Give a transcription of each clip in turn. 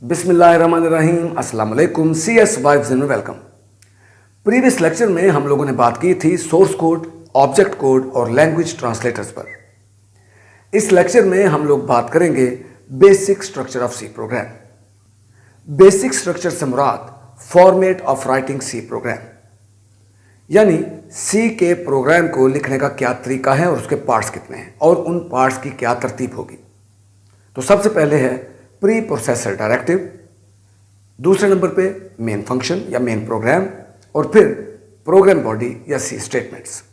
बिस्मिल्लाहिर्रहमानिर्रहीम, अस्सलाम वालेकुम। CS वाइब्स में वेलकम। प्रीवियस लेक्चर में हम लोगों ने बात की थी सोर्स कोड, ऑब्जेक्ट कोड और लैंग्वेज ट्रांसलेटर्स पर। इस लेक्चर में हम लोग बात करेंगे basic structure of C program. Basic structure से मुराद format of writing C program, यानी सी के प्रोग्राम को लिखने का क्या तरीका है और उसके पार्ट्स कितने हैं और उन पार्ट्स की क्या तरतीब होगी। तो सबसे पहले है प्री प्रोसेसर डायरेक्टिव, दूसरे नंबर पे मेन फंक्शन या मेन प्रोग्राम, और फिर प्रोग्राम बॉडी या सी स्टेटमेंट्स।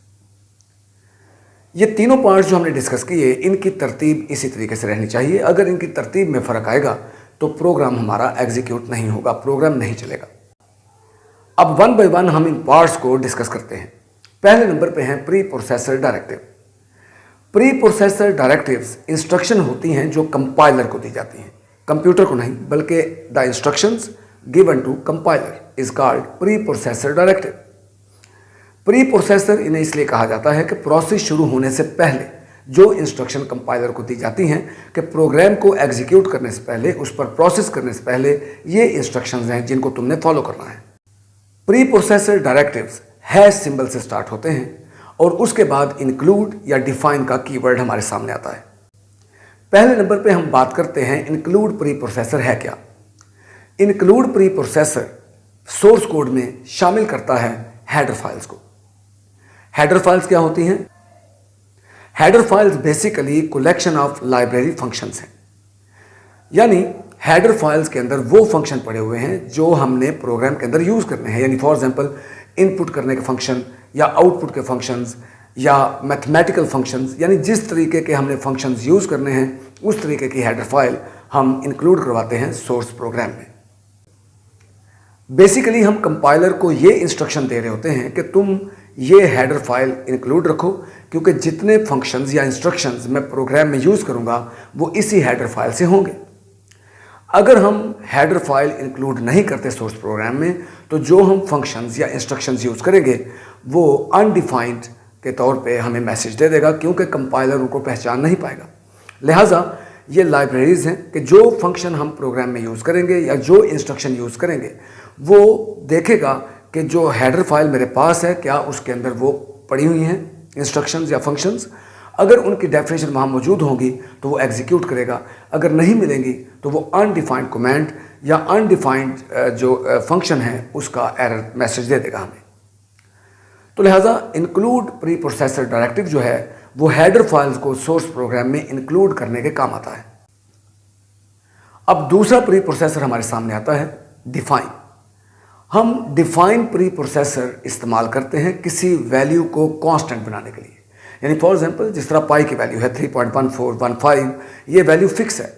ये तीनों पार्ट्स जो हमने डिस्कस किए, इनकी तरतीब इसी तरीके से रहनी चाहिए। अगर इनकी तरतीब में फर्क आएगा तो प्रोग्राम हमारा एग्जीक्यूट नहीं होगा, प्रोग्राम नहीं चलेगा। अब वन बाय वन हम इन पार्ट्स को डिस्कस करते हैं। पहले नंबर पे हैं pre processor directive. Pre processor directives instruction होती हैं जो कंपाइलर को दी जाती हैं, कंप्यूटर को नहीं, बल्कि the instructions given to compiler is called preprocessor directive. Preprocessor इन्हें इसलिए कहा जाता है कि प्रोसेस शुरू होने से पहले जो इंस्ट्रक्शन कंपाइलर को दी जाती हैं कि प्रोग्राम को एग्जीक्यूट करने से पहले, उस पर प्रोसेस करने से पहले ये इंस्ट्रक्शंस हैं जिनको तुमने फॉलो करना है। Pre processor directives hash symbol से स्टार्ट होते हैं और उसके बाद इंक्लूड या डिफाइन का कीवर्ड हमारे सामने आता है। पहले नंबर पे हम बात करते हैं इंक्लूड प्री प्रोसेसर है क्या। Include pre processor source code में शामिल करता है हेडर फाइल्स को। हेडर फाइल्स क्या होती हैं? Header files basically collection of library functions हैं, यानी हेडर फाइल्स के अंदर वो फंक्शन पड़े हुए हैं जो हमने प्रोग्राम के अंदर यूज करने हैं। यानी फॉर एग्जांपल इनपुट करने के फंक्शन या आउटपुट के फंक्शंस या मैथमेटिकल फंक्शंस, यानी जिस तरीके के हमने फंक्शंस यूज करने हैं उस तरीके की हेडर फाइल हम इंक्लूड करवाते हैं सोर्स प्रोग्राम में। बेसिकली हम कंपाइलर को ये इंस्ट्रक्शन दे रहे होते हैं कि तुम ये हेडर फाइल इंक्लूड रखो, क्योंकि जितने फंक्शंस या इंस्ट्रक्शंस मैं प्रोग्राम में यूज करूंगा वो इसी हेडर फाइल से होंगे। अगर हम हेडर फाइल इंक्लूड नहीं करते सोर्स प्रोग्राम में, तो जो हम फंक्शंस या इंस्ट्रक्शंस यूज करेंगे वो अनडिफाइंड के तौर पे हमें मैसेज दे देगा, क्योंकि कंपाइलर उनको पहचान नहीं पाएगा। लिहाजा ये लाइब्रेरीज हैं कि जो फंक्शन हम प्रोग्राम में यूज़ करेंगे या जो इंस्ट्रक्शन यूज़ करेंगे वो देखेगा कि जो हेडर फाइल मेरे पास है क्या उसके अंदर वो पड़ी हुई हैं इंस्ट्रक्शंस या फंक्शंस। अगर उनकी डेफिनेशन वहाँ मौजूद होंगी तो वो एग्जीक्यूट करेगा, अगर नहीं मिलेंगी तो वो अनडिफाइंड कमांड या अनडिफाइंड जो फंक्शन है उसका एरर मैसेज दे देगा हमें। तो लिहाजा इंक्लूड प्री प्रोसेसर डायरेक्टिव जो है वो हेडर फाइल्स को सोर्स प्रोग्राम में इंक्लूड करने के काम आता है। अब दूसरा प्री प्रोसेसर हमारे सामने आता है डिफाइन। हम डिफाइन प्री प्रोसेसर इस्तेमाल करते हैं किसी वैल्यू को कांस्टेंट बनाने के लिए। यानी फॉर एग्जांपल जिस तरह पाई की वैल्यू है 3.1415, ये वैल्यू फिक्स है।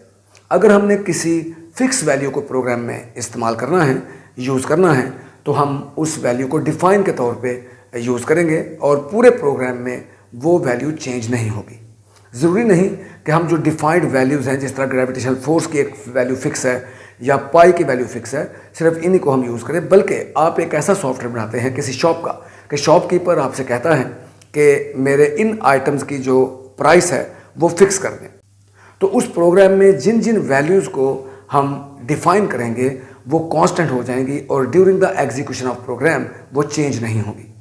अगर हमने किसी फिक्स वैल्यू को प्रोग्राम में इस्तेमाल करना है, यूज़ करना है, तो हम उस वैल्यू को डिफाइन के तौर पे यूज़ करेंगे और पूरे प्रोग्राम में वो वैल्यू चेंज नहीं होगी। ज़रूरी नहीं कि हम जो डिफाइंड वैल्यूज़ हैं, जिस तरह ग्रेविटेशनल फोर्स की एक वैल्यू फिक्स है या पाई की वैल्यू फिक्स है, सिर्फ इन्हीं को हम यूज़ करें। बल्कि आप एक ऐसा सॉफ्टवेयर बनाते हैं किसी शॉप का कि शॉपकीपर आपसे कहता है कि मेरे इन आइटम्स की जो प्राइस है वो फिक्स कर दें, तो उस प्रोग्राम में जिन जिन वैल्यूज़ को हम डिफाइन करेंगे वो कांस्टेंट हो जाएंगी और during the execution of program वो चेंज नहीं होगी।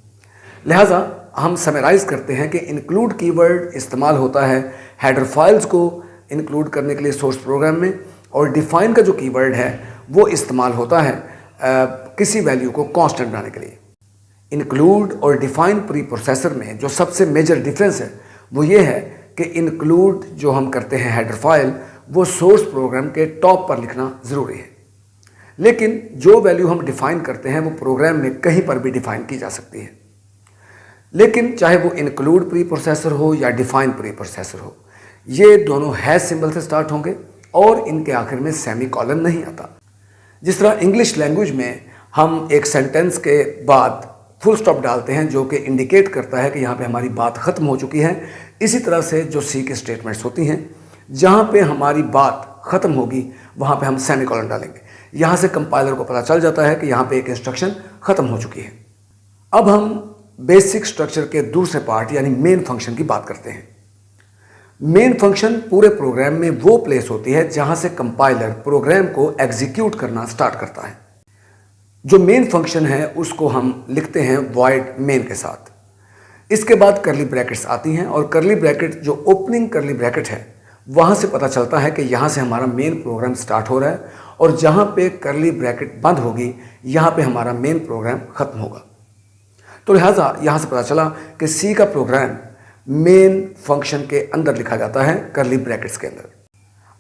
लिहाजा हम समराइज़ करते हैं कि इंक्लूड कीवर्ड इस्तेमाल होता है हेडर फाइल्स को इंक्लूड करने के लिए सोर्स प्रोग्राम में, और डिफाइन का जो कीवर्ड है वो इस्तेमाल होता है किसी वैल्यू को कांस्टेंट बनाने के लिए। इंक्लूड और डिफाइन प्री प्रोसेसर में जो सबसे मेजर डिफरेंस है वो ये है कि इंक्लूड जो हम करते हैं हेडर फाइल वो सोर्स प्रोग्राम के टॉप पर लिखना ज़रूरी है, लेकिन जो वैल्यू हम डिफाइन करते हैं वो प्रोग्राम में कहीं पर भी डिफाइन की जा सकती है। लेकिन चाहे वो इंक्लूड प्री प्रोसेसर हो या डिफाइन प्री प्रोसेसर हो, ये दोनों हैश सिंबल से स्टार्ट होंगे और इनके आखिर में सेमी कॉलन नहीं आता। जिस तरह इंग्लिश लैंग्वेज में हम एक सेंटेंस के बाद फुल स्टॉप डालते हैं जो कि इंडिकेट करता है कि यहाँ पे हमारी बात ख़त्म हो चुकी है, इसी तरह से जो सी की स्टेटमेंट्स होती हैं जहाँ पे हमारी बात ख़त्म होगी वहाँ पे हम सेमी कॉलन डालेंगे। यहाँ से कंपाइलर को पता चल जाता है कि यहाँ पे एक इंस्ट्रक्शन ख़त्म हो चुकी है। अब हम बेसिक स्ट्रक्चर के दूसरे पार्ट यानी मेन फंक्शन की बात करते हैं। मेन फंक्शन पूरे प्रोग्राम में वो प्लेस होती है जहां से कंपाइलर प्रोग्राम को एग्जीक्यूट करना स्टार्ट करता है। जो मेन फंक्शन है उसको हम लिखते हैं वॉइड मेन के साथ। इसके बाद करली ब्रैकेट्स आती हैं और करली ब्रैकेट जो ओपनिंग करली ब्रैकेट है वहां से पता चलता है कि यहां से हमारा मेन प्रोग्राम स्टार्ट हो रहा है और जहां पे करली ब्रैकेट बंद होगी यहां पे हमारा मेन प्रोग्राम खत्म होगा। तो लिहाजा यहां से पता चला कि सी का प्रोग्राम मेन फंक्शन के अंदर लिखा जाता है करली ब्रैकेट्स के अंदर।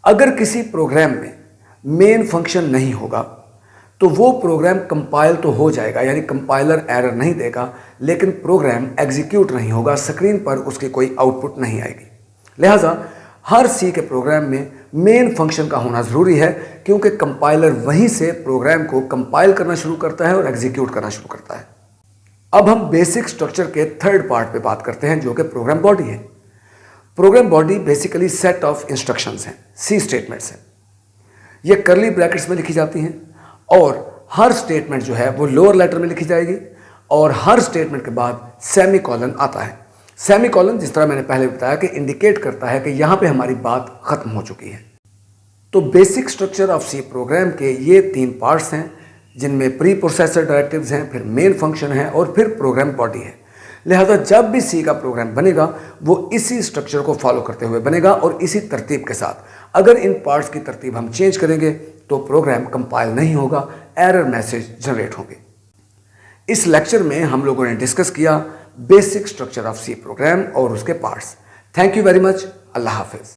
अगर किसी प्रोग्राम में मेन फंक्शन नहीं होगा तो वो प्रोग्राम कंपाइल तो हो जाएगा, यानी कंपाइलर एरर नहीं देगा, लेकिन प्रोग्राम एग्जीक्यूट नहीं होगा, स्क्रीन पर उसकी कोई आउटपुट नहीं आएगी। लिहाजा हर सी के प्रोग्राम में मेन फंक्शन का होना ज़रूरी है, क्योंकि कंपाइलर वहीं से प्रोग्राम को कंपाइल करना शुरू करता है और एग्जीक्यूट करना शुरू करता है। अब हम बेसिक स्ट्रक्चर के थर्ड पार्ट पे बात करते हैं, जो कि प्रोग्राम बॉडी है। Program body basically set of instructions हैं, सी स्टेटमेंट्स हैं। ये करली ब्रैकेट्स में लिखी जाती हैं और हर स्टेटमेंट जो है वो लोअर लेटर में लिखी जाएगी और हर स्टेटमेंट के बाद सेमीकोलन आता है। सेमीकोलन, जिस तरह मैंने पहले बताया, कि इंडिकेट करता है कि यहां पे हमारी बात खत्म हो चुकी है। तो basic structure of C program के ये 3 पार्ट्स हैं, जिनमें प्री प्रोसेसर डायरेक्टिव्स हैं, फिर मेन फंक्शन है और फिर प्रोग्राम बॉडी है। लिहाजा जब भी सी का प्रोग्राम बनेगा वो इसी स्ट्रक्चर को फॉलो करते हुए बनेगा और इसी तरतीब के साथ। अगर इन पार्ट्स की तरतीब हम चेंज करेंगे तो प्रोग्राम कंपाइल नहीं होगा, एरर मैसेज जनरेट होंगे। इस लेक्चर में हम लोगों ने डिस्कस किया basic structure of C program और उसके parts. Thank you very much. अल्लाह हाफिज।